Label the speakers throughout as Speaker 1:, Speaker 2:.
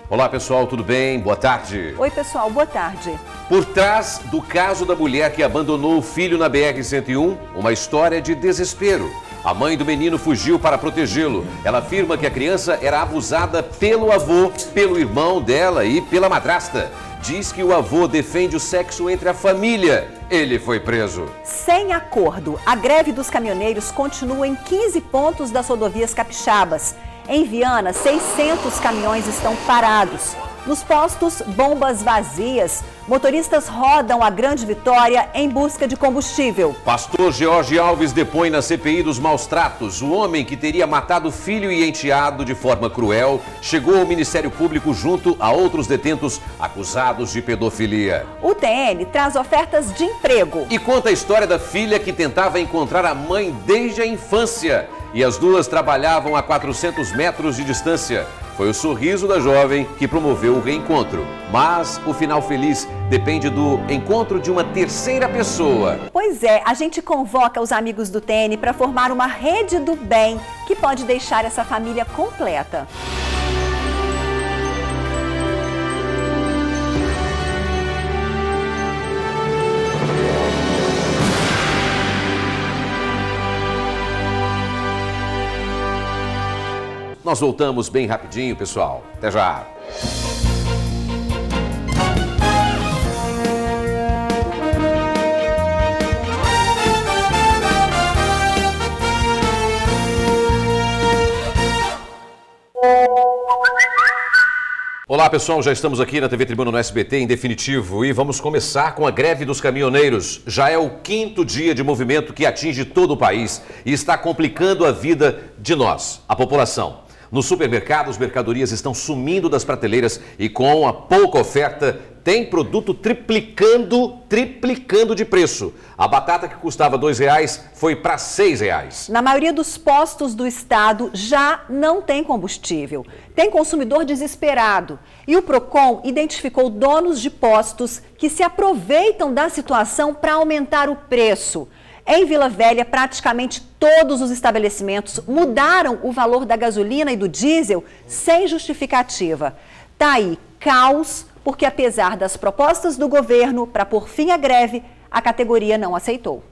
Speaker 1: Olá pessoal, tudo bem? Boa tarde.
Speaker 2: Oi pessoal, boa tarde.
Speaker 1: Por trás do caso da mulher que abandonou o filho na BR-101, uma história de desespero. A mãe do menino fugiu para protegê-lo. Ela afirma que a criança era abusada pelo avô, pelo irmão dela e pela madrasta. Diz que o avô defende o sexo entre a família. Ele foi preso.
Speaker 2: Sem acordo, a greve dos caminhoneiros continua em 15 pontos das rodovias capixabas. Em Viana, 600 caminhões estão parados. Nos postos, bombas vazias. Motoristas rodam a Grande Vitória em busca de combustível.
Speaker 1: Pastor George Alves depõe na CPI dos maus tratos. O homem que teria matado filho e enteado de forma cruel chegou ao Ministério Público junto a outros detentos acusados de pedofilia.
Speaker 2: O TN traz ofertas de emprego.
Speaker 1: E conta a história da filha que tentava encontrar a mãe desde a infância. E as duas trabalhavam a 400 metros de distância. Foi o sorriso da jovem que promoveu o reencontro. Mas o final feliz depende do encontro de uma terceira pessoa.
Speaker 2: Pois é, a gente convoca os amigos do TN para formar uma rede do bem que pode deixar essa família completa.
Speaker 1: Nós voltamos bem rapidinho, pessoal. Até já. Olá pessoal, já estamos aqui na TV Tribuna no SBT em definitivo e vamos começar com a greve dos caminhoneiros. Já é o 5º dia de movimento que atinge todo o país e está complicando a vida de nós, a população. Nos supermercados, mercadorias estão sumindo das prateleiras e com a pouca oferta, tem produto triplicando de preço. A batata que custava R$2 foi para R$6.
Speaker 2: Na maioria dos postos do estado já não tem combustível. Tem consumidor desesperado. E o Procon identificou donos de postos que se aproveitam da situação para aumentar o preço. Em Vila Velha, praticamente todos os estabelecimentos mudaram o valor da gasolina e do diesel sem justificativa. Tá aí, caos, porque apesar das propostas do governo para pôr fim à greve, a categoria não aceitou.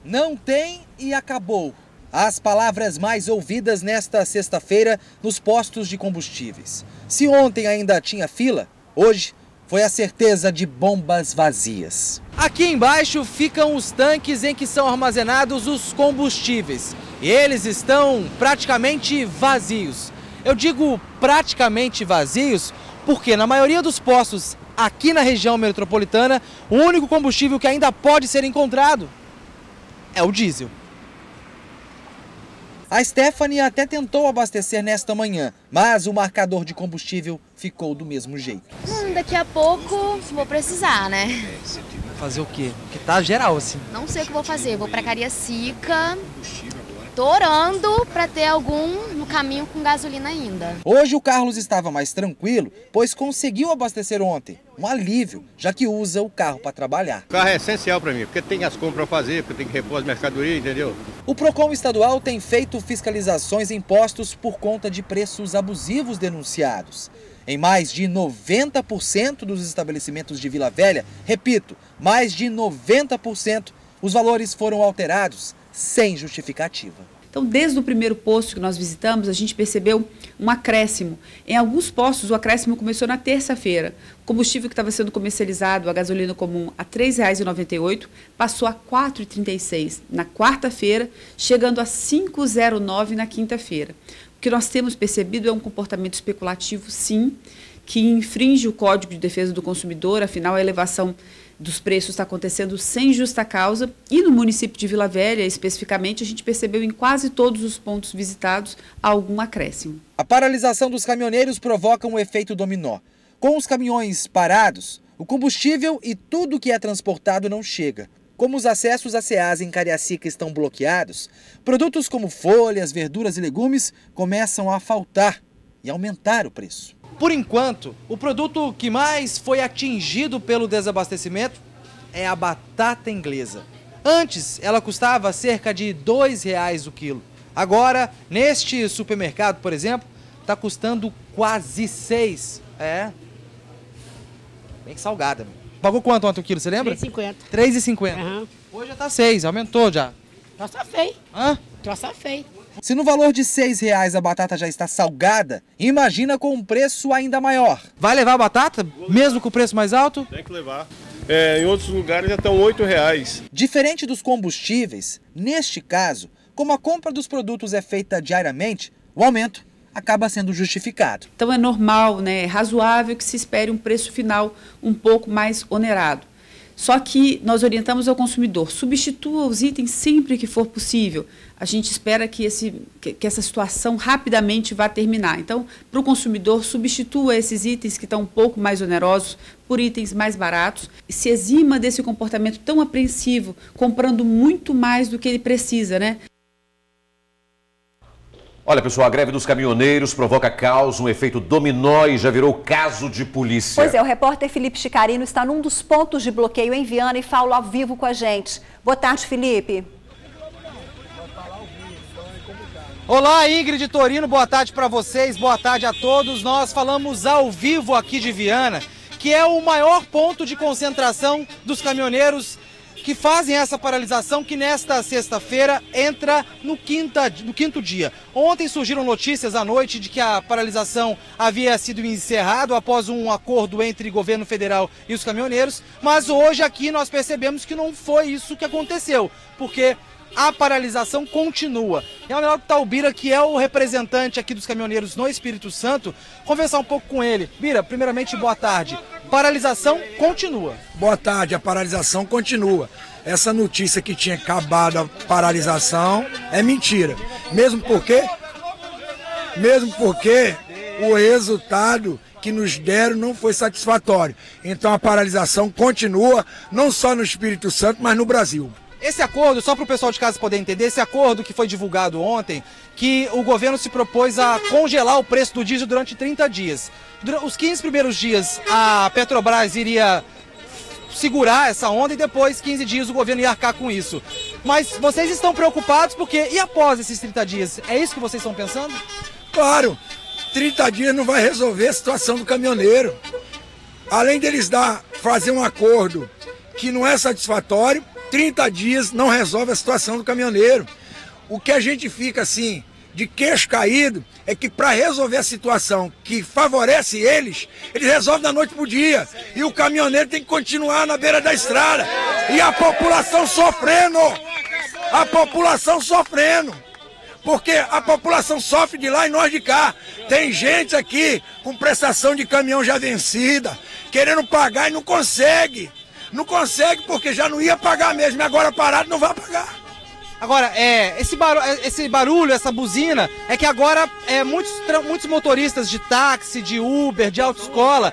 Speaker 3: Não tem e acabou. As palavras mais ouvidas nesta sexta-feira nos postos de combustíveis. Se ontem ainda tinha fila, hoje foi a certeza de bombas vazias. Aqui embaixo ficam os tanques em que são armazenados os combustíveis. E eles estão praticamente vazios. Eu digo praticamente vazios porque na maioria dos postos aqui na região metropolitana, o único combustível que ainda pode ser encontrado é o diesel. A Stephanie até tentou abastecer nesta manhã, mas o marcador de combustível ficou do mesmo jeito.
Speaker 4: Daqui a pouco vou precisar, né?
Speaker 3: Fazer o quê? Que tá geral assim.
Speaker 4: Não sei o que vou fazer, vou pra Cariacica. Tô orando para ter algum no caminho com gasolina ainda.
Speaker 3: Hoje o Carlos estava mais tranquilo, pois conseguiu abastecer ontem. Um alívio, já que usa o carro para trabalhar.
Speaker 5: O carro é essencial para mim, porque tem as compras para fazer, porque tem que repor as mercadorias, entendeu?
Speaker 3: O Procon estadual tem feito fiscalizações em postos por conta de preços abusivos denunciados. Em mais de 90% dos estabelecimentos de Vila Velha, repito, mais de 90%, os valores foram alterados sem justificativa.
Speaker 6: Então, desde o primeiro posto que nós visitamos, a gente percebeu um acréscimo. Em alguns postos, o acréscimo começou na terça-feira. O combustível que estava sendo comercializado, a gasolina comum, a R$ 3,98, passou a R$ 4,36 na quarta-feira, chegando a R$ 5,09 na quinta-feira. O que nós temos percebido é um comportamento especulativo, sim, que infringe o Código de Defesa do Consumidor, afinal, a elevação dos preços está acontecendo sem justa causa e no município de Vila Velha, especificamente, a gente percebeu em quase todos os pontos visitados algum acréscimo.
Speaker 3: A paralisação dos caminhoneiros provoca um efeito dominó. Com os caminhões parados, o combustível e tudo que é transportado não chega. Como os acessos à Ceasa em Cariacica estão bloqueados, produtos como folhas, verduras e legumes começam a faltar e aumentar o preço. Por enquanto, o produto que mais foi atingido pelo desabastecimento é a batata inglesa. Antes, ela custava cerca de R$ 2,00 o quilo. Agora, neste supermercado, por exemplo, tá custando quase 6. É. Bem salgada. Pagou quanto ontem o quilo, você lembra?
Speaker 7: 3,50.
Speaker 3: 3,50.
Speaker 7: Uhum.
Speaker 3: Hoje já tá 6, aumentou já.
Speaker 7: Troça feio.
Speaker 3: Hã?
Speaker 7: Troça feio.
Speaker 3: Se no valor de R$6 a batata já está salgada, imagina com um preço ainda maior. Vai levar a batata, mesmo com o preço mais alto?
Speaker 8: Tem que levar. Em outros lugares já estão R$8.
Speaker 3: Diferente dos combustíveis, neste caso, como a compra dos produtos é feita diariamente, o aumento acaba sendo justificado.
Speaker 6: Então é normal, né, é razoável que se espere um preço final um pouco mais onerado. Só que nós orientamos ao consumidor, substitua os itens sempre que for possível. A gente espera que essa situação rapidamente vá terminar. Então, para o consumidor, substitua esses itens que estão um pouco mais onerosos por itens mais baratos. E se exima desse comportamento tão apreensivo, comprando muito mais do que ele precisa, né?
Speaker 1: Olha, pessoal, a greve dos caminhoneiros provoca caos, um efeito dominó e já virou caso de polícia.
Speaker 2: Pois é, o repórter Felipe Chicarino está num dos pontos de bloqueio em Viana e fala ao vivo com a gente. Boa tarde, Felipe.
Speaker 3: Olá, Ingrid Torino, boa tarde para vocês, boa tarde a todos. Nós falamos ao vivo aqui de Viana, que é o maior ponto de concentração dos caminhoneiros que fazem essa paralisação, que nesta sexta-feira entra no quinto dia. Ontem surgiram notícias à noite de que a paralisação havia sido encerrada após um acordo entre governo federal e os caminhoneiros, mas hoje aqui nós percebemos que não foi isso que aconteceu, porque a paralisação continua. É o Leonardo Taubira, que é o representante aqui dos caminhoneiros no Espírito Santo, conversar um pouco com ele. Bira, primeiramente, boa tarde. Paralisação continua.
Speaker 9: Boa tarde, a paralisação continua. Essa notícia que tinha acabado a paralisação é mentira. Mesmo porque o resultado que nos deram não foi satisfatório. Então a paralisação continua, não só no Espírito Santo, mas no Brasil.
Speaker 3: Esse acordo, só para o pessoal de casa poder entender, esse acordo que foi divulgado ontem, que o governo se propôs a congelar o preço do diesel durante 30 dias. Os 15 primeiros dias a Petrobras iria segurar essa onda e depois 15 dias o governo ia arcar com isso. Mas vocês estão preocupados porque, e após esses 30 dias, é isso que vocês estão pensando?
Speaker 9: Claro, 30 dias não vai resolver a situação do caminhoneiro. Além deles fazer um acordo que não é satisfatório, 30 dias não resolve a situação do caminhoneiro. O que a gente fica assim, de queixo caído, é que para resolver a situação que favorece eles resolvem da noite para o dia. E o caminhoneiro tem que continuar na beira da estrada. E a população sofrendo. A população sofrendo. Porque a população sofre de lá e nós de cá. Tem gente aqui com prestação de caminhão já vencida, querendo pagar e não consegue. Não consegue porque já não ia pagar mesmo, e agora parado não vai pagar.
Speaker 3: Agora, esse barulho, essa buzina, é que agora muitos motoristas de táxi, de Uber, de autoescola,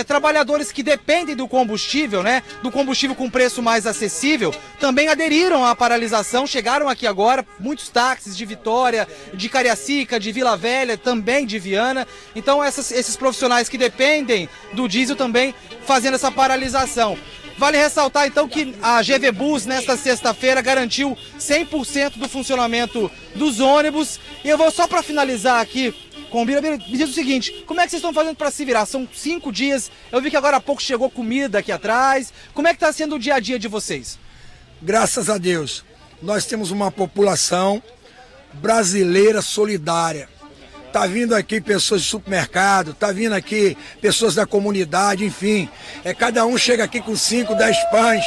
Speaker 3: trabalhadores que dependem do combustível, né? Do combustível com preço mais acessível, também aderiram à paralisação, chegaram aqui agora, muitos táxis de Vitória, de Cariacica, de Vila Velha, também de Viana. Então esses profissionais que dependem do diesel também fazendo essa paralisação. Vale ressaltar, então, que a GV Bus, nesta sexta-feira, garantiu 100% do funcionamento dos ônibus. E eu vou só para finalizar aqui com o Bira. Me diz o seguinte, como é que vocês estão fazendo para se virar? São 5 dias, eu vi que agora há pouco chegou comida aqui atrás. Como é que está sendo o dia a dia de vocês?
Speaker 9: Graças a Deus, nós temos uma população brasileira solidária. Tá vindo aqui pessoas de supermercado, tá vindo aqui pessoas da comunidade, enfim. Cada um chega aqui com 5, 10 pães,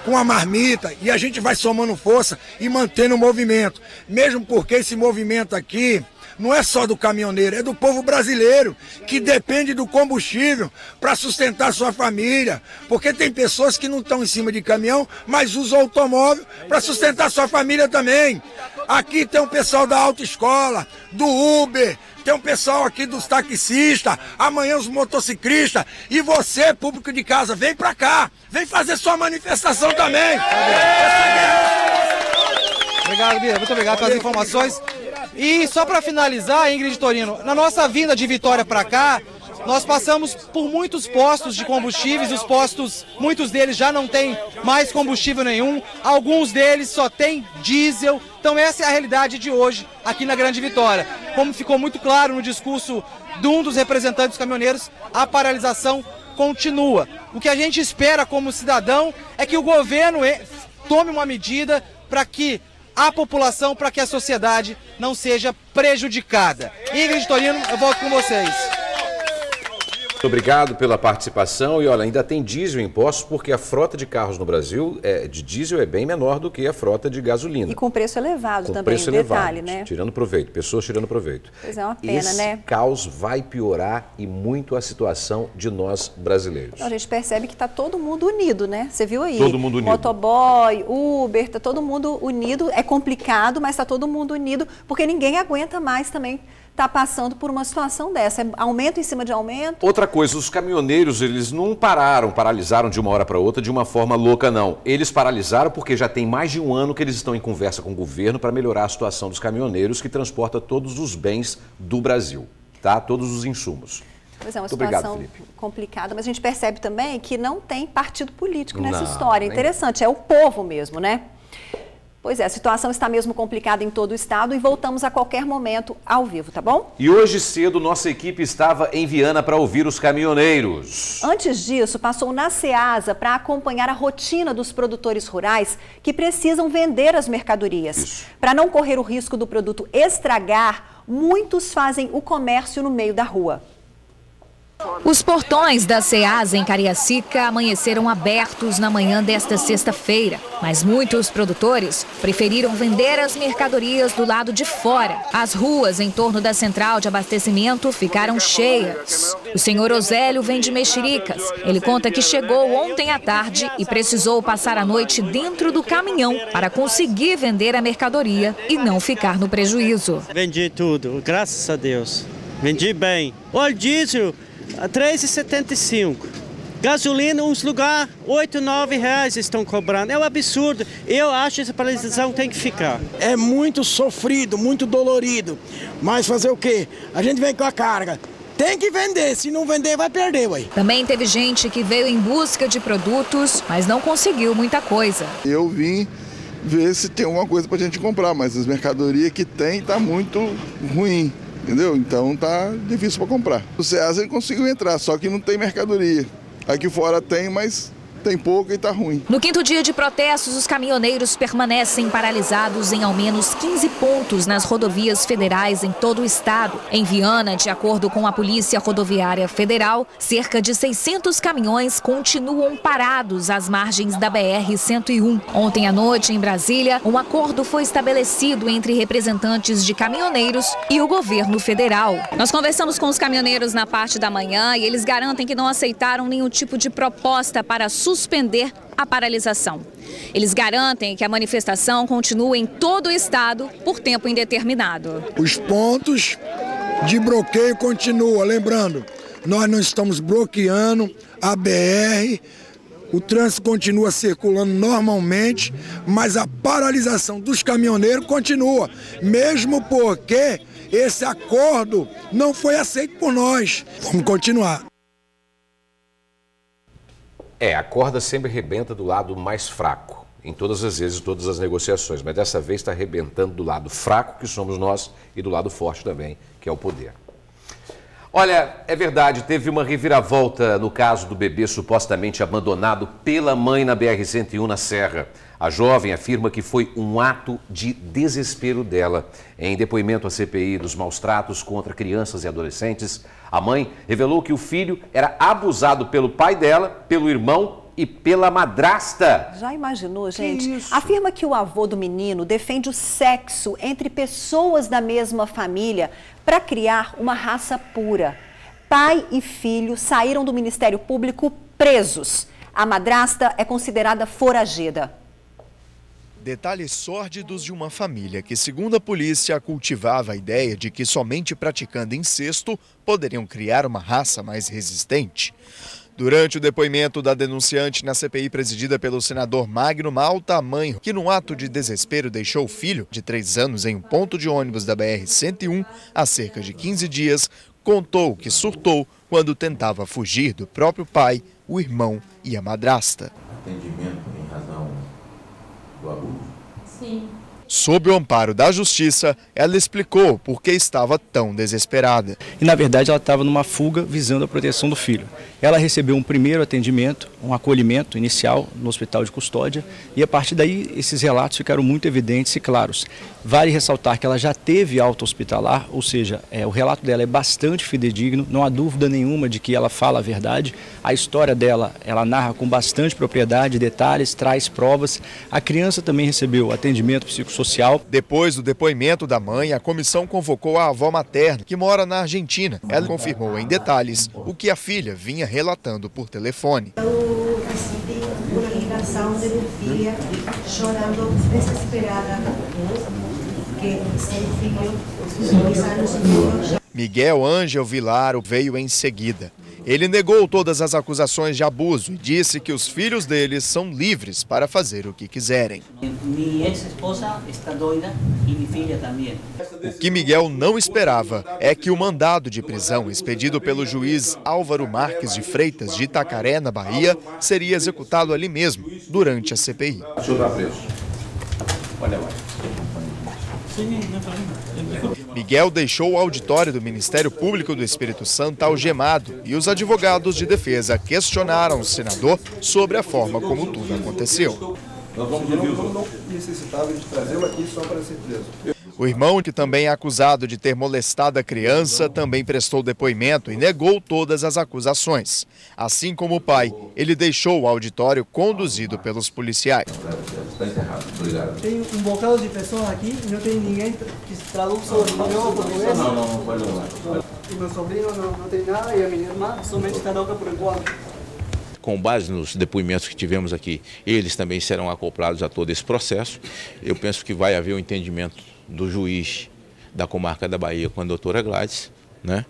Speaker 9: com a marmita, e a gente vai somando força e mantendo o movimento. Mesmo porque esse movimento aqui não é só do caminhoneiro, é do povo brasileiro, que depende do combustível para sustentar sua família. Porque tem pessoas que não estão em cima de caminhão, mas usam automóvel para sustentar sua família também. Aqui tem um pessoal da autoescola, do Uber, tem um pessoal aqui dos taxistas, amanhã os motociclistas. E você, público de casa, vem pra cá, vem fazer sua manifestação também.
Speaker 3: Obrigado, Bira, muito obrigado pelas informações. E só para finalizar, Ingrid Torino, na nossa vinda de Vitória para cá, nós passamos por muitos postos de combustíveis, os postos, muitos deles já não têm mais combustível nenhum, alguns deles só têm diesel, então essa é a realidade de hoje aqui na Grande Vitória. como ficou muito claro no discurso de um dos representantes dos caminhoneiros, a paralisação continua. O que a gente espera como cidadão é que o governo tome uma medida para que a população, para que a sociedade não seja prejudicada. Ingrid Torino, eu volto com vocês.
Speaker 1: Muito obrigado pela participação. E olha, ainda tem diesel em impostos, porque a frota de carros no Brasil de diesel é bem menor do que a frota de gasolina.
Speaker 2: E com preço elevado
Speaker 1: com
Speaker 2: também,
Speaker 1: preço
Speaker 2: detalhe,
Speaker 1: elevado,
Speaker 2: né?
Speaker 1: Tirando proveito, pessoas tirando proveito.
Speaker 2: Pois é, uma pena, né?
Speaker 1: Esse caos vai piorar e muito a situação de nós brasileiros.
Speaker 2: Então, a gente percebe que está todo mundo unido, né? Você viu aí?
Speaker 1: Todo mundo unido.
Speaker 2: Motoboy, Uber, está todo mundo unido. É complicado, mas está todo mundo unido, porque ninguém aguenta mais também está passando por uma situação dessa. É aumento em cima de aumento.
Speaker 1: Outra coisa, os caminhoneiros, eles não paralisaram de uma hora para outra de uma forma louca, não. Eles paralisaram porque já tem mais de um ano que eles estão em conversa com o governo para melhorar a situação dos caminhoneiros que transportam todos os bens do Brasil, tá? Todos os insumos.
Speaker 2: Pois é, uma
Speaker 1: Muito
Speaker 2: situação
Speaker 1: obrigado,
Speaker 2: complicada, mas a gente percebe também que não tem partido político nessa
Speaker 1: Não,
Speaker 2: história. É
Speaker 1: nem...
Speaker 2: interessante, é o povo mesmo, né? Pois é, a situação está mesmo complicada em todo o estado e voltamos a qualquer momento ao vivo, tá bom?
Speaker 1: E hoje cedo nossa equipe estava em Viana para ouvir os caminhoneiros.
Speaker 2: Antes disso, passou na Ceasa para acompanhar a rotina dos produtores rurais que precisam vender as mercadorias. Para não correr o risco do produto estragar, muitos fazem o comércio no meio da rua.
Speaker 7: Os portões da Ceasa em Cariacica amanheceram abertos na manhã desta sexta-feira, mas muitos produtores preferiram vender as mercadorias do lado de fora. As ruas em torno da central de abastecimento ficaram cheias. O senhor Osélio vende mexericas. Ele conta que chegou ontem à tarde e precisou passar a noite dentro do caminhão para conseguir vender a mercadoria e não ficar no prejuízo.
Speaker 10: Vendi tudo, graças a Deus. Vendi bem. Óleo diesel R$3,75. Gasolina, uns lugares, R$8, R$9 estão cobrando. É um absurdo. Eu acho que essa paralisação tem que ficar.
Speaker 11: É muito sofrido, muito dolorido. Mas fazer o quê? A gente vem com a carga. Tem que vender, se não vender vai perder, ué.
Speaker 7: Também teve gente que veio em busca de produtos, mas não conseguiu muita coisa.
Speaker 12: Eu vim ver se tem alguma coisa pra gente comprar, mas as mercadorias que tem tá muito ruim. Entendeu? Então tá difícil para comprar. O Ceasa ele conseguiu entrar, só que não tem mercadoria. Aqui fora tem, mas tem pouco e tá ruim.
Speaker 7: No quinto dia de protestos, os caminhoneiros permanecem paralisados em ao menos 15 pontos nas rodovias federais em todo o estado. Em Viana, de acordo com a Polícia Rodoviária Federal, cerca de 600 caminhões continuam parados às margens da BR-101. Ontem à noite, em Brasília, um acordo foi estabelecido entre representantes de caminhoneiros e o governo federal. Nós conversamos com os caminhoneiros na parte da manhã e eles garantem que não aceitaram nenhum tipo de proposta para suspender a paralisação. Eles garantem que a manifestação continua em todo o estado por tempo indeterminado.
Speaker 9: Os pontos de bloqueio continuam. Lembrando, nós não estamos bloqueando a BR, o trânsito continua circulando normalmente, mas a paralisação dos caminhoneiros continua, mesmo porque esse acordo não foi aceito por nós. Vamos continuar.
Speaker 1: A corda sempre arrebenta do lado mais fraco, em todas as vezes, todas as negociações, mas dessa vez está arrebentando do lado fraco, que somos nós, e do lado forte também, que é o poder. Olha, é verdade, teve uma reviravolta no caso do bebê supostamente abandonado pela mãe na BR-101 na Serra. A jovem afirma que foi um ato de desespero dela. Em depoimento à CPI dos maus tratos contra crianças e adolescentes, a mãe revelou que o filho era abusado pelo pai dela, pelo irmão e pela madrasta.
Speaker 2: Já imaginou, gente? Afirma que o avô do menino defende o sexo entre pessoas da mesma família para criar uma raça pura. Pai e filho saíram do Ministério Público presos. A madrasta é considerada foragida.
Speaker 13: Detalhes sórdidos de uma família que, segundo a polícia, cultivava a ideia de que somente praticando incesto poderiam criar uma raça mais resistente. Durante o depoimento da denunciante na CPI presidida pelo senador Magno Malta, a mãe, que num ato de desespero deixou o filho de 3 anos em um ponto de ônibus da BR-101 há cerca de 15 dias, contou que surtou quando tentava fugir do próprio pai, o irmão e a madrasta.
Speaker 14: Atendimento em razão do abuso?
Speaker 15: Sim.
Speaker 13: Sob o amparo da Justiça, ela explicou por que estava tão desesperada.
Speaker 14: E, na verdade, ela estava numa fuga visando a proteção do filho. Ela recebeu um primeiro atendimento, um acolhimento inicial no hospital de custódia e, a partir daí, esses relatos ficaram muito evidentes e claros. Vale ressaltar que ela já teve alta hospitalar, ou seja, o relato dela é bastante fidedigno, não há dúvida nenhuma de que ela fala a verdade. A história dela, ela narra com bastante propriedade, detalhes, traz provas. A criança também recebeu atendimento psicossocial.
Speaker 13: Depois do depoimento da mãe, a comissão convocou a avó materna, que mora na Argentina. Ela confirmou em detalhes o que a filha vinha relatando por telefone.
Speaker 15: Eu recebi uma ligação de minha filha chorando desesperada, porque seu filho, 2 anos e meio.
Speaker 13: Miguel Ángel Vilar veio em seguida. Ele negou todas as acusações de abuso e disse que os filhos deles são livres para fazer o que quiserem.
Speaker 16: Minha ex-esposa está doida e minha filha também.
Speaker 13: O que Miguel não esperava é que o mandado de prisão expedido pelo juiz Álvaro Marques de Freitas de Itacaré, na Bahia, seria executado ali mesmo, durante a CPI.
Speaker 1: O senhor está preso. Olha lá.
Speaker 13: Miguel deixou o auditório do Ministério Público do Espírito Santo algemado e os advogados de defesa questionaram o senador sobre a forma como tudo aconteceu.
Speaker 17: Nós não necessitava de trazê-lo aqui só para ser preso.
Speaker 13: O irmão, que também é acusado de ter molestado a criança, também prestou depoimento e negou todas as acusações. Assim como o pai, ele deixou o auditório conduzido pelos policiais.
Speaker 1: Está encerrado, obrigado.
Speaker 18: Tem um bocado de pessoas aqui e não tem ninguém que traduz sobre o português.
Speaker 1: Não, pode não.
Speaker 18: E meu sobrinho não tem nada e a minha irmã somente está louca por enquanto.
Speaker 19: Com base nos depoimentos que tivemos aqui, eles também serão acoplados a todo esse processo. Eu penso que vai haver um entendimento do juiz da comarca da Bahia com a doutora Gladys, né,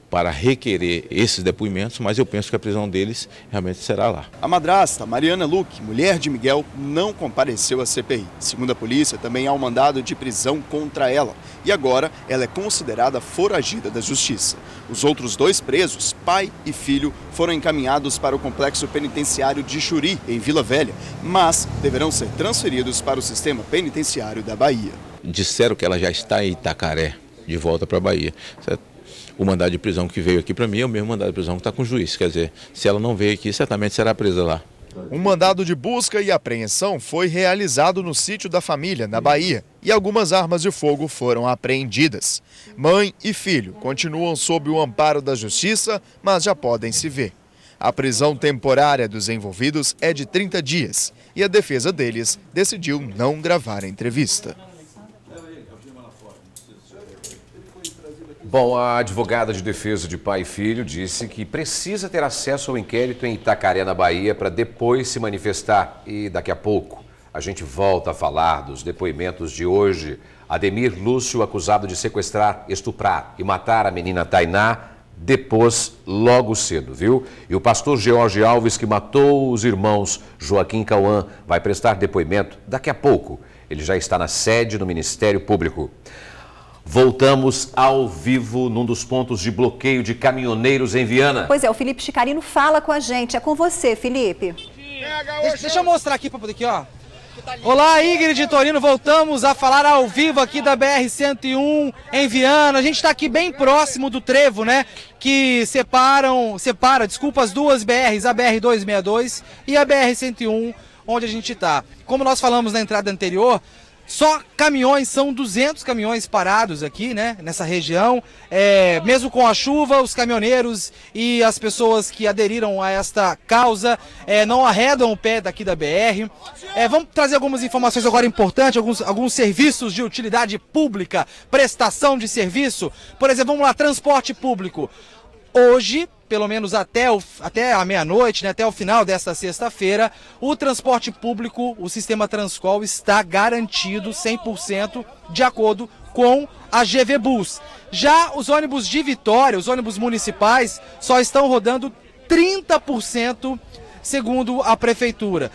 Speaker 19: para requerer esses depoimentos, mas eu penso que a prisão deles realmente será lá.
Speaker 13: A madrasta, Mariana Luque, mulher de Miguel, não compareceu à CPI. Segundo a polícia, também há um mandado de prisão contra ela. E agora ela é considerada foragida da justiça. Os outros 2 presos, pai e filho, foram encaminhados para o complexo penitenciário de Xuri, em Vila Velha, mas deverão ser transferidos para o sistema penitenciário da Bahia.
Speaker 19: Disseram que ela já está em Itacaré, de volta para a Bahia. O mandado de prisão que veio aqui para mim é o mesmo mandado de prisão que está com o juiz. Quer dizer, se ela não veio aqui, certamente será presa lá.
Speaker 13: Um mandado de busca e apreensão foi realizado no sítio da família, na Bahia, e algumas armas de fogo foram apreendidas. Mãe e filho continuam sob o amparo da justiça, mas já podem se ver. A prisão temporária dos envolvidos é de 30 dias e a defesa deles decidiu não gravar a entrevista.
Speaker 1: Bom, a advogada de defesa de pai e filho disse que precisa ter acesso ao inquérito em Itacaré, na Bahia, para depois se manifestar. E daqui a pouco a gente volta a falar dos depoimentos de hoje. Ademir Lúcio, acusado de sequestrar, estuprar e matar a menina Tainá, depôs logo cedo, viu? E o pastor George Alves, que matou os irmãos Joaquim e Cauã, vai prestar depoimento daqui a pouco. Ele já está na sede do Ministério Público. Voltamos ao vivo num dos pontos de bloqueio de caminhoneiros em Viana.
Speaker 2: Pois é, o Felipe Chicarino fala com a gente. É com você, Felipe.
Speaker 3: Deixa eu mostrar aqui para poder aqui, ó. Olá, Ingrid e Torino, voltamos a falar ao vivo aqui da BR-101 em Viana. A gente está aqui bem próximo do trevo, né, que separa, as 2 BRs, a BR-262 e a BR-101, onde a gente está. Como nós falamos na entrada anterior, só caminhões, são 200 caminhões parados aqui, né, nessa região. Mesmo com a chuva, os caminhoneiros e as pessoas que aderiram a esta causa não arredam o pé daqui da BR. Vamos trazer algumas informações agora importantes, alguns serviços de utilidade pública, prestação de serviço. Por exemplo, vamos lá, transporte público. Hoje, pelo menos até a meia-noite, né, até o final desta sexta-feira, o transporte público, o sistema Transcol, está garantido 100% de acordo com a GV Bus. Já os ônibus de Vitória, os ônibus municipais, só estão rodando 30% segundo a prefeitura.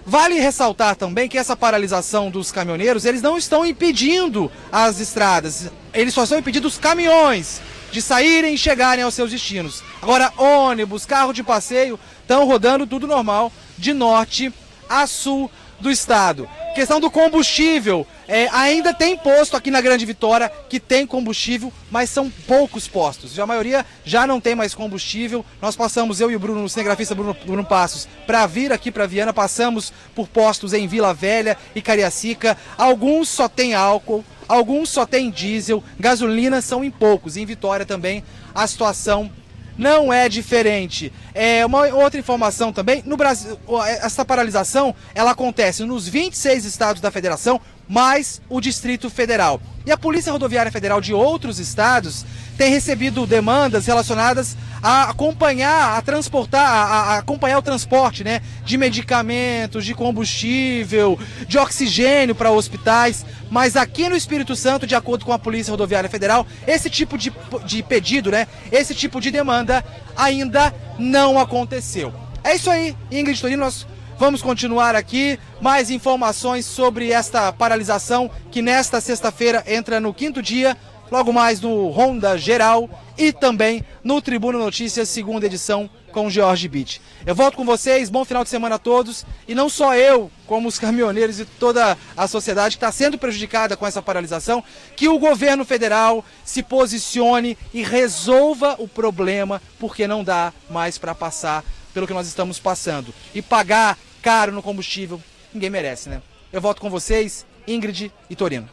Speaker 3: Vale ressaltar também que essa paralisação dos caminhoneiros, eles não estão impedindo as estradas, eles só estão impedindo os caminhões de saírem e chegarem aos seus destinos. Agora, ônibus, carro de passeio, estão rodando tudo normal, de norte a sul do estado. Questão do combustível, ainda tem posto aqui na Grande Vitória que tem combustível, mas são poucos postos. A maioria já não tem mais combustível. Nós passamos, eu e o Bruno, o cinegrafista Bruno Passos, para vir aqui para Viana, passamos por postos em Vila Velha e Cariacica. Alguns só tem álcool, alguns só tem diesel, gasolina são em poucos. Em Vitória também a situação não é diferente. Uma outra informação também, no Brasil, essa paralisação ela acontece nos 26 estados da federação, mais o Distrito Federal. E a Polícia Rodoviária Federal de outros estados tem recebido demandas relacionadas a acompanhar, a transportar, a acompanhar o transporte, né, de medicamentos, de combustível, de oxigênio para hospitais. Mas aqui no Espírito Santo, de acordo com a Polícia Rodoviária Federal, esse tipo de pedido, né, esse tipo de demanda ainda não aconteceu. É isso aí, Ingrid Torino, nós vamos continuar aqui. Mais informações sobre esta paralisação que nesta sexta-feira entra no 5º dia, logo mais no Ronda Geral e também no Tribuna Notícias, 2ª edição, com o George Beach. Eu volto com vocês, bom final de semana a todos, e não só eu, como os caminhoneiros e toda a sociedade que está sendo prejudicada com essa paralisação, que o governo federal se posicione e resolva o problema, porque não dá mais para passar pelo que nós estamos passando. E pagar caro no combustível, ninguém merece, né? Eu volto com vocês, Ingrid e Torino.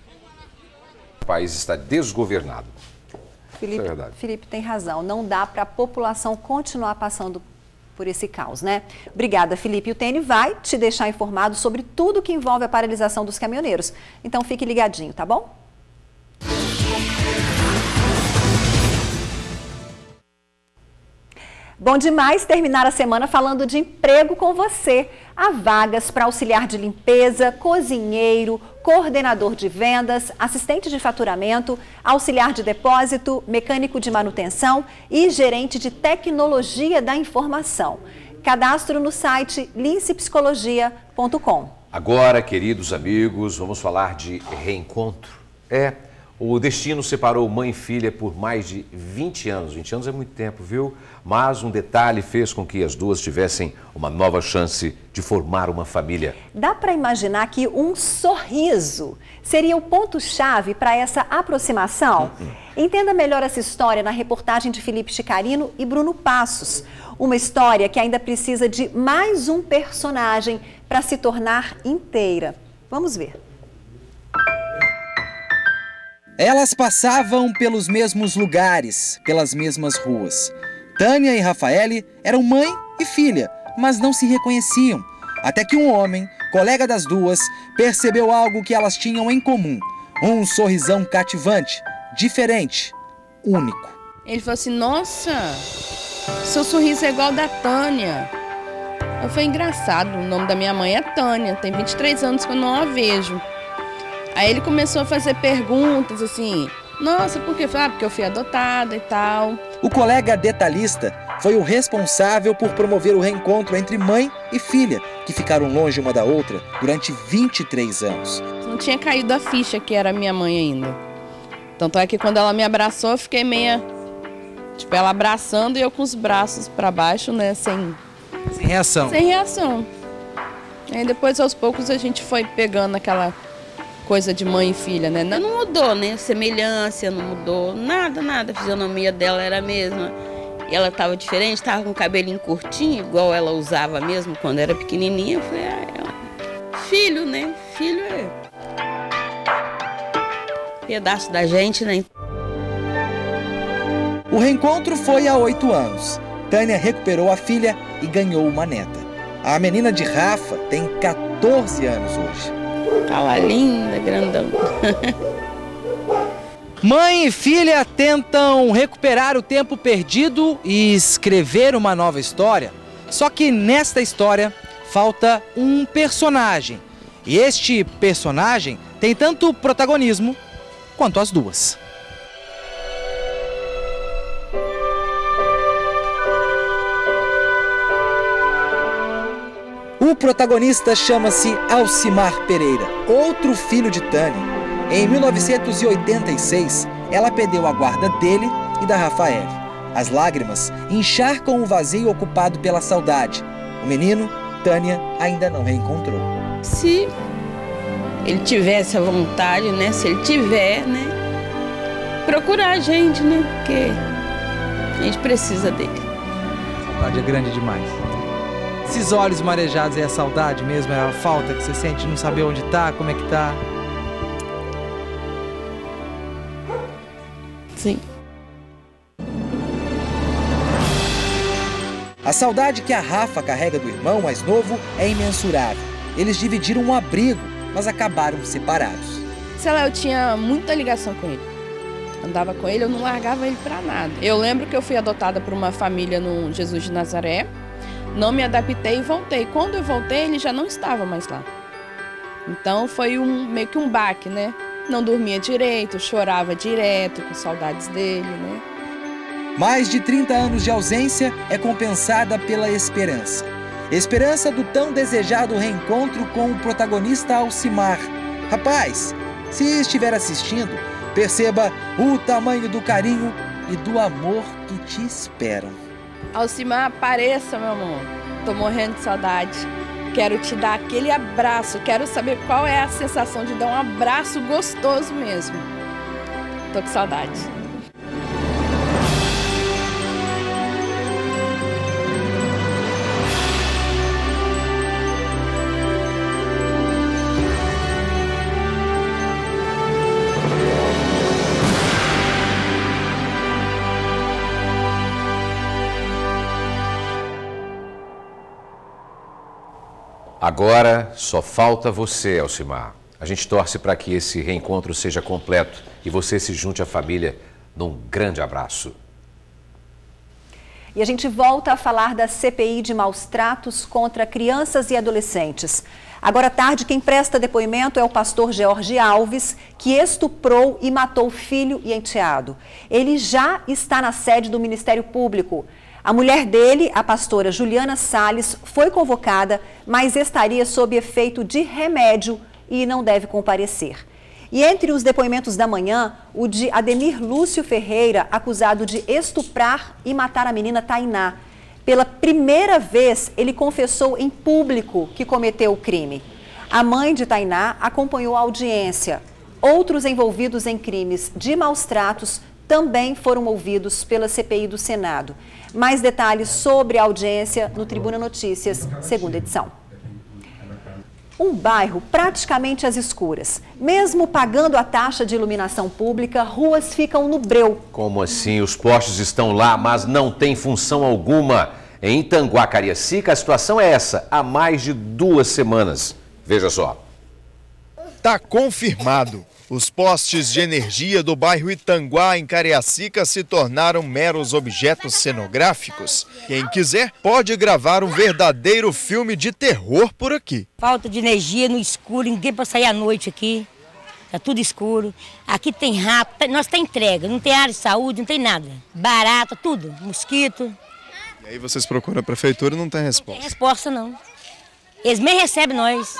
Speaker 1: O país está desgovernado.
Speaker 2: Felipe,
Speaker 1: Isso é verdade.
Speaker 2: Felipe tem razão, não dá para a população continuar passando por esse caos, né? Obrigada, Felipe. E o TN vai te deixar informado sobre tudo que envolve a paralisação dos caminhoneiros. Então fique ligadinho, tá bom? Bom demais terminar a semana falando de emprego com você. Há vagas para auxiliar de limpeza, cozinheiro, coordenador de vendas, assistente de faturamento, auxiliar de depósito, mecânico de manutenção e gerente de tecnologia da informação. Cadastro no site lincepsicologia.com.
Speaker 1: Agora, queridos amigos, vamos falar de reencontro. O destino separou mãe e filha por mais de 20 anos. 20 anos é muito tempo, viu? Mas um detalhe fez com que as duas tivessem uma nova chance de formar uma família.
Speaker 2: Dá para imaginar que um sorriso seria o ponto-chave para essa aproximação? Entenda melhor essa história na reportagem de Felipe Chicarino e Bruno Passos. Uma história que ainda precisa de mais um personagem para se tornar inteira. Vamos ver.
Speaker 3: Elas passavam pelos mesmos lugares, pelas mesmas ruas. Tânia e Rafaele eram mãe e filha, mas não se reconheciam. Até que um homem, colega das duas, percebeu algo que elas tinham em comum. Um sorrisão cativante, diferente, único.
Speaker 20: Ele falou assim, nossa, seu sorriso é igual ao da Tânia. Eu falei, engraçado, o nome da minha mãe é Tânia, tem 23 anos que eu não a vejo. Aí ele começou a fazer perguntas assim, nossa, por quê? Eu falei, porque eu fui adotada e tal.
Speaker 3: O colega detalhista foi o responsável por promover o reencontro entre mãe e filha, que ficaram longe uma da outra durante 23 anos.
Speaker 20: Não tinha caído a ficha que era minha mãe ainda. Tanto é que quando ela me abraçou, eu fiquei meia... Tipo, ela abraçando e eu com os braços para baixo, né, sem reação. Sem reação. Aí depois, aos poucos, a gente foi pegando aquela... coisa de mãe e filha, né?
Speaker 21: Não mudou, né? Semelhança não mudou, nada. A fisionomia dela era a mesma. E ela estava diferente, estava com o cabelinho curtinho, igual ela usava mesmo quando era pequenininha. Eu falei, filho, né? Filho é pedaço da gente, né?
Speaker 3: O reencontro foi há 8 anos. Tânia recuperou a filha e ganhou uma neta. A menina de Rafa tem 14 anos hoje.
Speaker 21: Tá lá, linda, grandão.
Speaker 3: Mãe e filha tentam recuperar o tempo perdido e escrever uma nova história. Só que nesta história falta um personagem. E este personagem tem tanto protagonismo quanto as duas. O protagonista chama-se Alcimar Pereira, outro filho de Tânia. Em 1986, ela perdeu a guarda dele e da Rafaele. As lágrimas encharcam o vazio ocupado pela saudade. O menino, Tânia, ainda não reencontrou.
Speaker 21: se ele tivesse a vontade, né? Se ele tiver, né? Procurar a gente, né? Porque a gente precisa dele.
Speaker 3: A saudade é grande demais. Esses olhos marejados é a saudade mesmo? É a falta que você sente de não saber onde tá, como é que tá?
Speaker 21: Sim.
Speaker 3: A saudade que a Rafa carrega do irmão mais novo é imensurável. Eles dividiram um abrigo, mas acabaram separados.
Speaker 20: Sei lá, eu tinha muita ligação com ele. Andava com ele, eu não largava ele pra nada. Eu lembro que eu fui adotada por uma família no Jesus de Nazaré. Não me adaptei e voltei. Quando eu voltei, ele já não estava mais lá. Então foi meio que um baque, né? Não dormia direito, chorava direto, com saudades dele, né?
Speaker 3: Mais de 30 anos de ausência é compensada pela esperança. Esperança do tão desejado reencontro com o protagonista Alcimar. Rapaz, se estiver assistindo, perceba o tamanho do carinho e do amor que te esperam.
Speaker 20: Alcimar, apareça, meu amor. Tô morrendo de saudade. Quero te dar aquele abraço. Quero saber qual é a sensação de dar um abraço gostoso mesmo. Tô com saudade.
Speaker 1: Agora só falta você, Alcimar. A gente torce para que esse reencontro seja completo e você se junte à família num grande abraço.
Speaker 2: E a gente volta a falar da CPI de maus tratos contra crianças e adolescentes. Agora à tarde, quem presta depoimento é o pastor George Alves, que estuprou e matou filho e enteado. Ele já está na sede do Ministério Público. A mulher dele, a pastora Juliana Salles, foi convocada, mas estaria sob efeito de remédio e não deve comparecer. E entre os depoimentos da manhã, o de Ademir Lúcio Ferreira, acusado de estuprar e matar a menina Tainá. Pela primeira vez, ele confessou em público que cometeu o crime. A mãe de Tainá acompanhou a audiência. Outros envolvidos em crimes de maus tratos também foram ouvidos pela CPI do Senado. Mais detalhes sobre a audiência no Tribuna Notícias, segunda edição. Um bairro praticamente às escuras. Mesmo pagando a taxa de iluminação pública, ruas ficam no breu.
Speaker 1: Como assim? Os postes estão lá, mas não tem função alguma. Em Itanguá, Cariacica, a situação é essa, há mais de 2 semanas. Veja só.
Speaker 13: Tá confirmado. Os postes de energia do bairro Itanguá, em Cariacica, se tornaram meros objetos cenográficos. Quem quiser pode gravar um verdadeiro filme de terror por aqui.
Speaker 4: Falta de energia no escuro, ninguém para sair à noite aqui. Tá tudo escuro. Aqui tem rato, nós tem entrega, não tem área de saúde, não tem nada. Barata, tudo, mosquito.
Speaker 13: E aí vocês procuram a prefeitura e não tem resposta?
Speaker 4: Não tem resposta não. Eles nem recebem nós.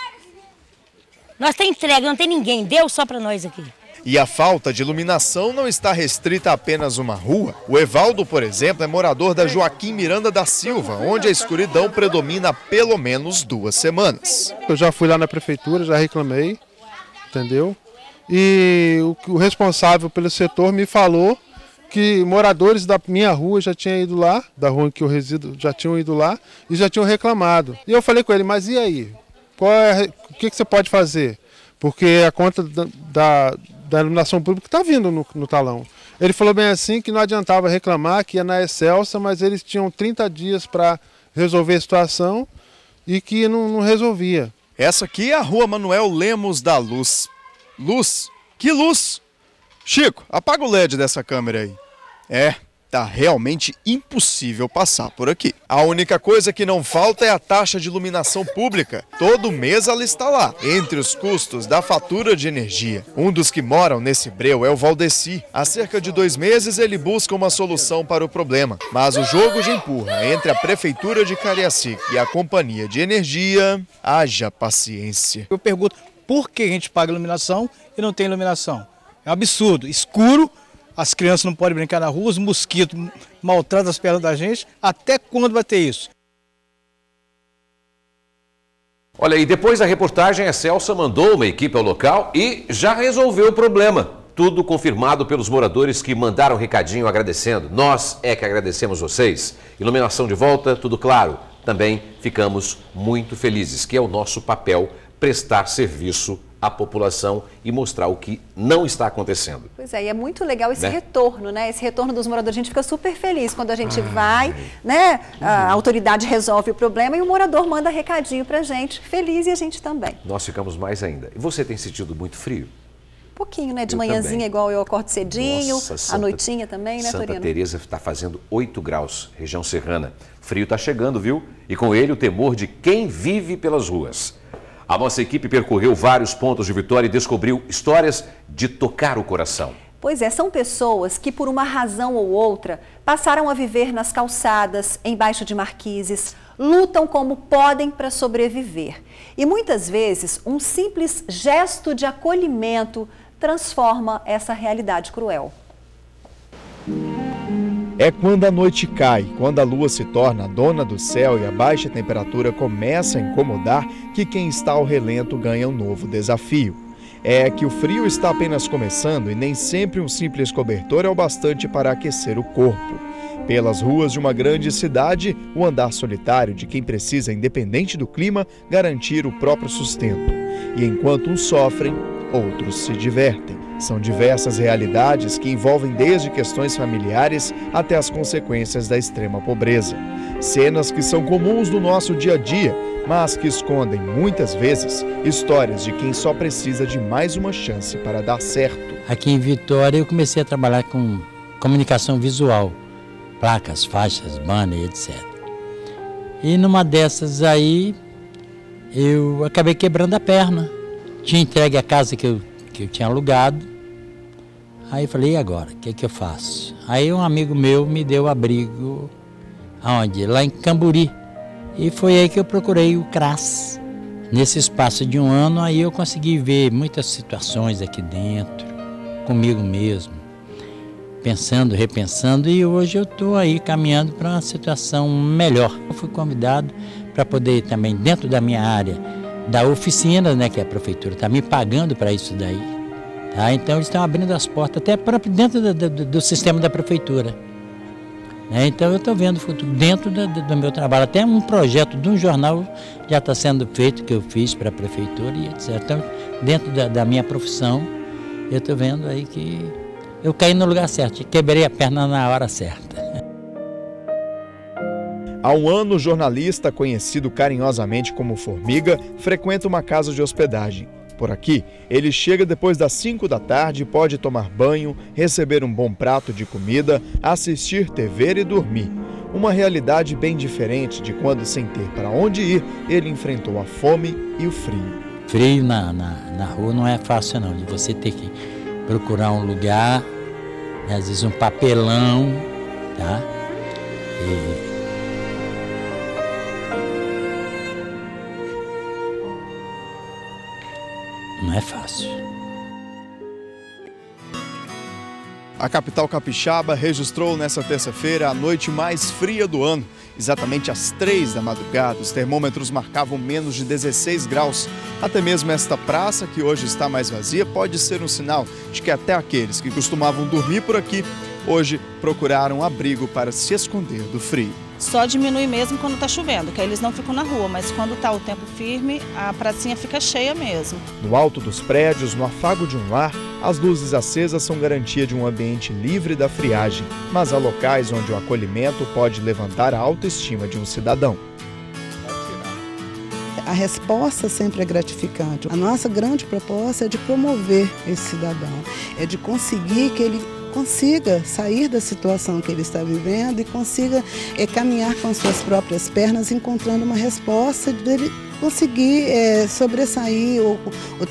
Speaker 4: Nós tem entrega, não tem ninguém, Deus só para nós aqui.
Speaker 13: E a falta de iluminação não está restrita a apenas uma rua. O Evaldo, por exemplo, é morador da Joaquim Miranda da Silva, onde a escuridão predomina há pelo menos 2 semanas.
Speaker 22: Eu já fui lá na prefeitura, já reclamei, entendeu? E o responsável pelo setor me falou que moradores da minha rua já tinham ido lá, da rua em que eu resido, já tinham ido lá e já tinham reclamado. E eu falei com ele, mas e aí? O que você pode fazer? Porque a conta da iluminação pública está vindo no talão. Ele falou bem assim que não adiantava reclamar, que ia na Excelsa, mas eles tinham 30 dias para resolver a situação e que não resolvia.
Speaker 13: Essa aqui é a rua Manuel Lemos da Luz. Luz? Que luz? Chico, apaga o LED dessa câmera aí. Tá realmente impossível passar por aqui. A única coisa que não falta é a taxa de iluminação pública. Todo mês ela está lá, entre os custos da fatura de energia. Um dos que moram nesse breu é o Valdeci. Há cerca de 2 meses ele busca uma solução para o problema. Mas o jogo de empurra entre a Prefeitura de Cariacica e a Companhia de Energia, haja paciência.
Speaker 23: Eu pergunto, por que a gente paga iluminação e não tem iluminação? É um absurdo, escuro. As crianças não podem brincar na rua, os mosquitos maltratam as pernas da gente. Até quando vai ter isso?
Speaker 1: Olha, e depois da reportagem, a Celsa mandou uma equipe ao local e já resolveu o problema. Tudo confirmado pelos moradores que mandaram recadinho agradecendo. Nós é que agradecemos vocês. Iluminação de volta, tudo claro. Também ficamos muito felizes, que é o nosso papel, prestar serviço à população e mostrar o que não está acontecendo.
Speaker 2: Pois é, e é muito legal esse retorno, né? Esse retorno dos moradores. A gente fica super feliz quando a gente vai, né? A autoridade resolve o problema e o morador manda recadinho pra gente. Feliz e a gente também.
Speaker 1: Nós ficamos mais ainda. E você tem sentido muito frio?
Speaker 2: Um pouquinho, né? De manhãzinha, também. Igual eu acordo cedinho,
Speaker 1: Nossa,
Speaker 2: à noitinha também, né, Torino?
Speaker 1: Santa Teresa está fazendo 8 graus, região serrana. Frio está chegando, viu? E com ele o temor de quem vive pelas ruas. A nossa equipe percorreu vários pontos de Vitória e descobriu histórias de tocar o coração.
Speaker 2: Pois é, são pessoas que por uma razão ou outra passaram a viver nas calçadas, embaixo de marquises, lutam como podem para sobreviver. E muitas vezes um simples gesto de acolhimento transforma essa realidade cruel.
Speaker 13: É quando a noite cai, quando a lua se torna a dona do céu e a baixa temperatura começa a incomodar, que quem está ao relento ganha um novo desafio. É que o frio está apenas começando e nem sempre um simples cobertor é o bastante para aquecer o corpo. Pelas ruas de uma grande cidade, o andar solitário de quem precisa, independente do clima, garantir o próprio sustento. E enquanto uns sofrem, outros se divertem. São diversas realidades que envolvem desde questões familiares até as consequências da extrema pobreza. Cenas que são comuns no nosso dia a dia, mas que escondem, muitas vezes, histórias de quem só precisa de mais uma chance para dar certo.
Speaker 5: Aqui em Vitória eu comecei a trabalhar com comunicação visual, placas, faixas, banner, etc. E numa dessas aí, eu acabei quebrando a perna. Tinha entregue a casa que eu tinha alugado. Aí eu falei, e agora? O que eu faço? Aí um amigo meu me deu abrigo, aonde? Lá em Camburi. E foi aí que eu procurei o CRAS. Nesse espaço de um ano, aí eu consegui ver muitas situações aqui dentro, comigo mesmo, pensando, repensando, e hoje eu estou aí caminhando para uma situação melhor. Eu fui convidado para poder também, dentro da minha área, da oficina, né, que a prefeitura está me pagando para isso daí. Tá? Então eles estão abrindo as portas até dentro do sistema da prefeitura. Então eu estou vendo o futuro dentro do meu trabalho. Até um projeto de um jornal já está sendo feito, que eu fiz para a prefeitura e etc. Então, dentro da minha profissão, eu estou vendo aí que eu caí no lugar certo, quebrei a perna na hora certa.
Speaker 13: Há um ano, o jornalista, conhecido carinhosamente como Formiga, frequenta uma casa de hospedagem. Por aqui, ele chega depois das 5 da tarde e pode tomar banho, receber um bom prato de comida, assistir TV e dormir. Uma realidade bem diferente de quando, sem ter para onde ir, ele enfrentou a fome e o frio.
Speaker 5: Frio na rua não é fácil não, de você ter que procurar um lugar, né, às vezes um papelão, tá? Não é fácil.
Speaker 13: A capital capixaba registrou nesta terça-feira a noite mais fria do ano. Exatamente às 3 da madrugada, os termômetros marcavam menos de 16 graus. Até mesmo esta praça, que hoje está mais vazia, pode ser um sinal de que até aqueles que costumavam dormir por aqui, hoje procuraram abrigo para se esconder do frio.
Speaker 6: Só diminui mesmo quando está chovendo, que aí eles não ficam na rua, mas quando está o tempo firme, a pracinha fica cheia mesmo.
Speaker 13: No alto dos prédios, no afago de um lar, as luzes acesas são garantia de um ambiente livre da friagem, mas há locais onde o acolhimento pode levantar a autoestima de um cidadão.
Speaker 8: A resposta sempre é gratificante. A nossa grande proposta é de promover esse cidadão, é de conseguir que ele consiga sair da situação que ele está vivendo e consiga caminhar com suas próprias pernas, encontrando uma resposta dele conseguir sobressair ou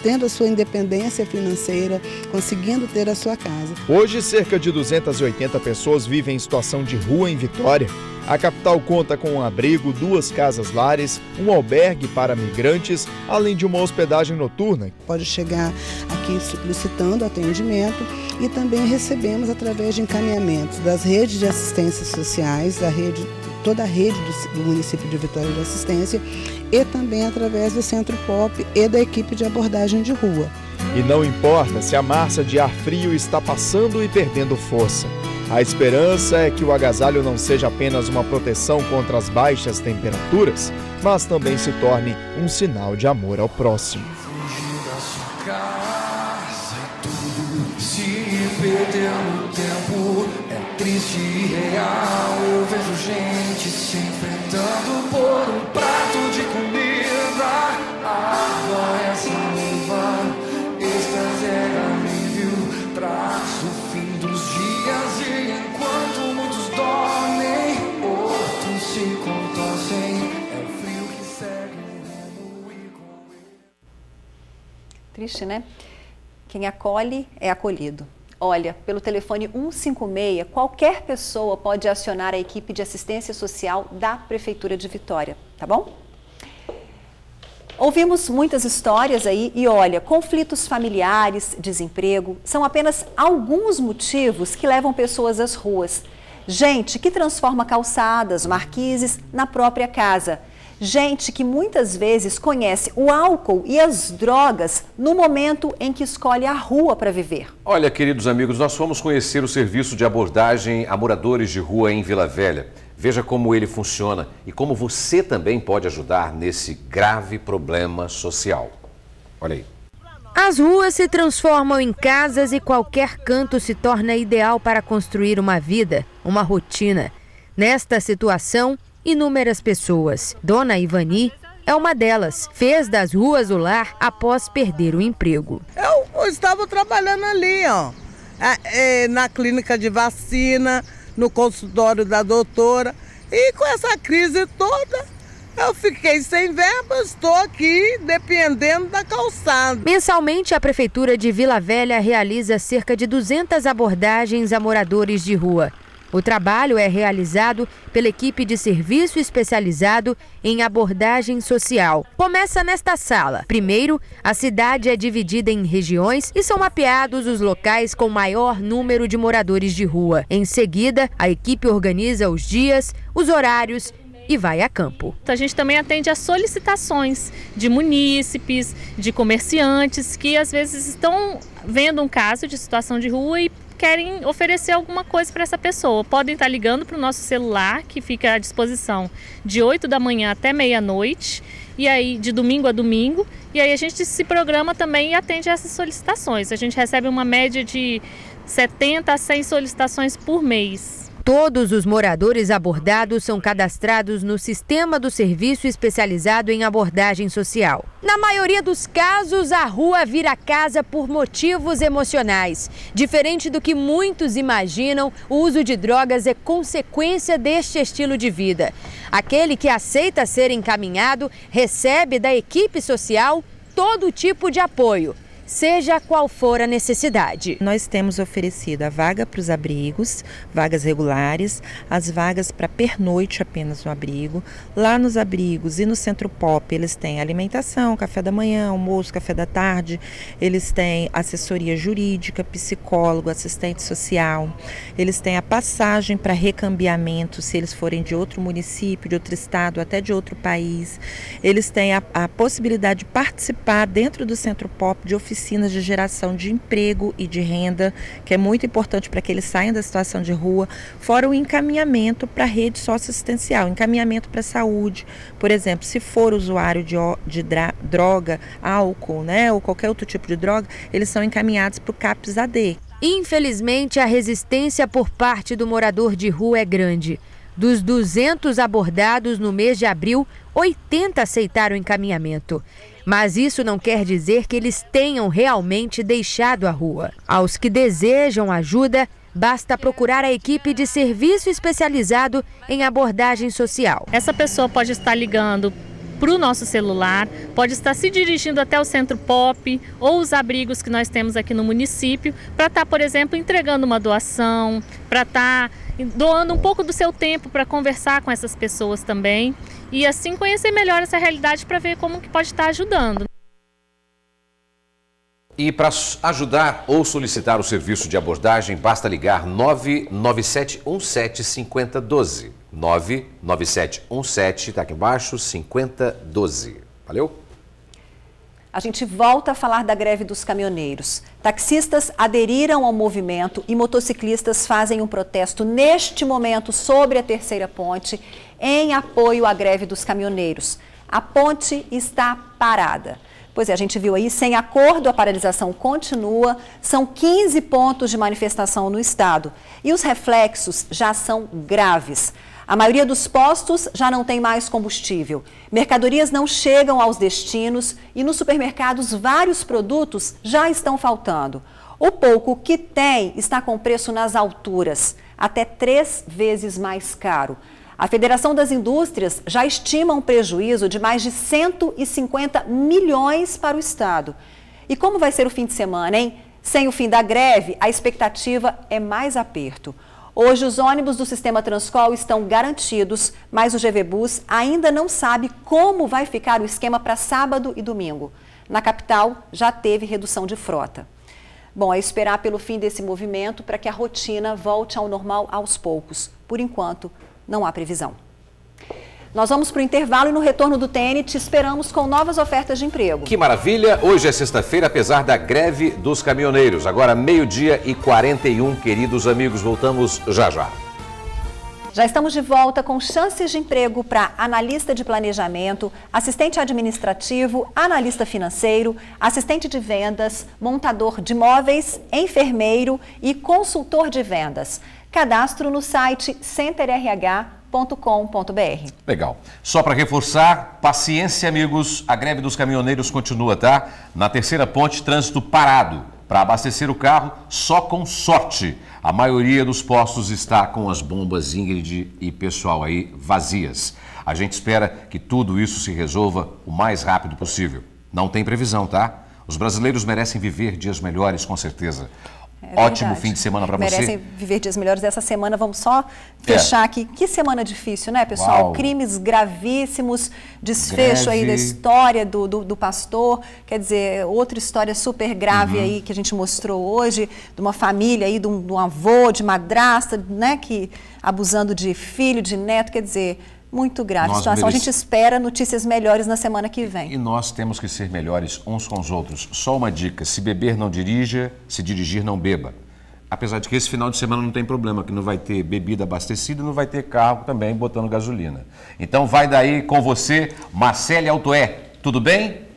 Speaker 8: tendo a sua independência financeira, conseguindo ter a sua casa.
Speaker 13: Hoje, cerca de 280 pessoas vivem em situação de rua em Vitória. A capital conta com um abrigo, 2 casas-lares, um albergue para migrantes, além de uma hospedagem noturna.
Speaker 8: Pode chegar aqui solicitando atendimento e também recebemos através de encaminhamentos das redes de assistências sociais, da rede toda a rede do município de Vitória de Assistência e também através do Centro Pop e da equipe de abordagem de rua.
Speaker 13: E não importa se a massa de ar frio está passando e perdendo força. A esperança é que o agasalho não seja apenas uma proteção contra as baixas temperaturas, mas também se torne um sinal de amor ao próximo.
Speaker 10: Se perder no tempo é triste e real. Eu vejo gente se enfrentando por um prato de comida. Água é saliva, êxtase é alívio, traz o fim dos dias. E enquanto muitos dormem, outros se contorcem. É o frio que segue o rumo e com ele.
Speaker 2: Triste, né? Quem acolhe é acolhido. Olha, pelo telefone 156, qualquer pessoa pode acionar a equipe de assistência social da Prefeitura de Vitória, tá bom? Ouvimos muitas histórias aí e olha, conflitos familiares, desemprego, são apenas alguns motivos que levam pessoas às ruas. Gente que transforma calçadas, marquises na própria casa. Gente que muitas vezes conhece o álcool e as drogas no momento em que escolhe a rua para viver.
Speaker 1: Olha, queridos amigos, nós fomos conhecer o serviço de abordagem a moradores de rua em Vila Velha. Veja como ele funciona e como você também pode ajudar nesse grave problema social. Olha aí.
Speaker 11: As ruas se transformam em casas e qualquer canto se torna ideal para construir uma vida, uma rotina. Nesta situação, inúmeras pessoas. Dona Ivani é uma delas. Fez das ruas o lar após perder o emprego.
Speaker 12: Eu estava trabalhando ali, ó, na clínica de vacina, no consultório da doutora. E com essa crise toda, eu fiquei sem verba, estou aqui dependendo da calçada.
Speaker 11: Mensalmente, a Prefeitura de Vila Velha realiza cerca de 200 abordagens a moradores de rua. O trabalho é realizado pela equipe de serviço especializado em abordagem social. Começa nesta sala. Primeiro, a cidade é dividida em regiões e são mapeados os locais com maior número de moradores de rua. Em seguida, a equipe organiza os dias, os horários e vai a campo.
Speaker 24: A gente também atende a solicitações de munícipes, de comerciantes que às vezes estão vendo um caso de situação de rua e querem oferecer alguma coisa para essa pessoa. Podem estar ligando para o nosso celular, que fica à disposição de 8 da manhã até meia-noite, e aí de domingo a domingo, e aí a gente se programa também e atende essas solicitações. A gente recebe uma média de 70 a 100 solicitações por mês.
Speaker 11: Todos os moradores abordados são cadastrados no sistema do serviço especializado em abordagem social. Na maioria dos casos, a rua vira casa por motivos emocionais. Diferente do que muitos imaginam, o uso de drogas é consequência deste estilo de vida. Aquele que aceita ser encaminhado recebe da equipe social todo tipo de apoio, seja qual for a necessidade.
Speaker 25: Nós temos oferecido a vaga para os abrigos, vagas regulares, as vagas para pernoite apenas no abrigo. Lá nos abrigos e no Centro Pop eles têm alimentação, café da manhã, almoço, café da tarde, eles têm assessoria jurídica, psicólogo, assistente social, eles têm a passagem para recambiamento se eles forem de outro município, de outro estado, até de outro país. Eles têm a possibilidade de participar dentro do Centro Pop de oficinas de geração de emprego e de renda, que é muito importante para que eles saiam da situação de rua, fora o encaminhamento para a rede socioassistencial, encaminhamento para a saúde. Por exemplo, se for usuário de droga, álcool, né, ou qualquer outro tipo de droga, eles são encaminhados para o CAPS-AD.
Speaker 11: Infelizmente, a resistência por parte do morador de rua é grande. Dos 200 abordados no mês de abril, 80 aceitaram o encaminhamento. Mas isso não quer dizer que eles tenham realmente deixado a rua. Aos que desejam ajuda, basta procurar a equipe de serviço especializado em abordagem social.
Speaker 24: Essa pessoa pode estar ligando para o nosso celular, pode estar se dirigindo até o Centro Pop ou os abrigos que nós temos aqui no município para estar, por exemplo, entregando uma doação, para estar doando um pouco do seu tempo para conversar com essas pessoas também e assim conhecer melhor essa realidade para ver como que pode estar ajudando.
Speaker 1: E para ajudar ou solicitar o serviço de abordagem, basta ligar 997175012. 99717, está aqui embaixo, 5012. Valeu?
Speaker 2: A gente volta a falar da greve dos caminhoneiros. Taxistas aderiram ao movimento e motociclistas fazem um protesto neste momento sobre a terceira ponte em apoio à greve dos caminhoneiros. A ponte está parada. Pois é, a gente viu aí, sem acordo, a paralisação continua. São 15 pontos de manifestação no estado e os reflexos já são graves. A maioria dos postos já não tem mais combustível. Mercadorias não chegam aos destinos e nos supermercados vários produtos já estão faltando. O pouco que tem está com preço nas alturas, até 3 vezes mais caro. A Federação das Indústrias já estima um prejuízo de mais de 150 milhões para o estado. E como vai ser o fim de semana, hein? Sem o fim da greve, a expectativa é mais aperto. Hoje, os ônibus do sistema Transcol estão garantidos, mas o GV Bus ainda não sabe como vai ficar o esquema para sábado e domingo. Na capital, já teve redução de frota. Bom, é esperar pelo fim desse movimento para que a rotina volte ao normal aos poucos. Por enquanto, não há previsão. Nós vamos para o intervalo e no retorno do TN te esperamos com novas ofertas de emprego.
Speaker 1: Que maravilha! Hoje é sexta-feira, apesar da greve dos caminhoneiros. Agora 12h41, queridos amigos. Voltamos já já.
Speaker 2: Já estamos de volta com chances de emprego para analista de planejamento, assistente administrativo, analista financeiro, assistente de vendas, montador de móveis, enfermeiro e consultor de vendas. Cadastro no site centerrh.com.br.
Speaker 1: Legal. Só para reforçar, paciência, amigos, a greve dos caminhoneiros continua, tá? Na terceira ponte, trânsito parado. Para abastecer o carro, só com sorte. A maioria dos postos está com as bombas Ingrid e pessoal aí vazias. A gente espera que tudo isso se resolva o mais rápido possível. Não tem previsão, tá? Os brasileiros merecem viver dias melhores, com certeza. Ótimo fim de semana para você.
Speaker 2: Merecem viver dias melhores essa semana. Vamos só fechar aqui. Que semana difícil, né, pessoal?
Speaker 1: Uau.
Speaker 2: Crimes gravíssimos, desfecho aí da história do pastor. Quer dizer, outra história super grave aí que a gente mostrou hoje, de uma família aí, de um avô, de madrasta, né, que abusando de filho, de neto. Quer dizer, muito grave a situação. A gente espera notícias melhores na semana que vem.
Speaker 1: E nós temos que ser melhores uns com os outros. Só uma dica, se beber não dirija, se dirigir não beba. Apesar de que esse final de semana não tem problema, que não vai ter bebida abastecida, não vai ter carro também botando gasolina. Então vai daí com você, Marcele Altoé. Tudo bem?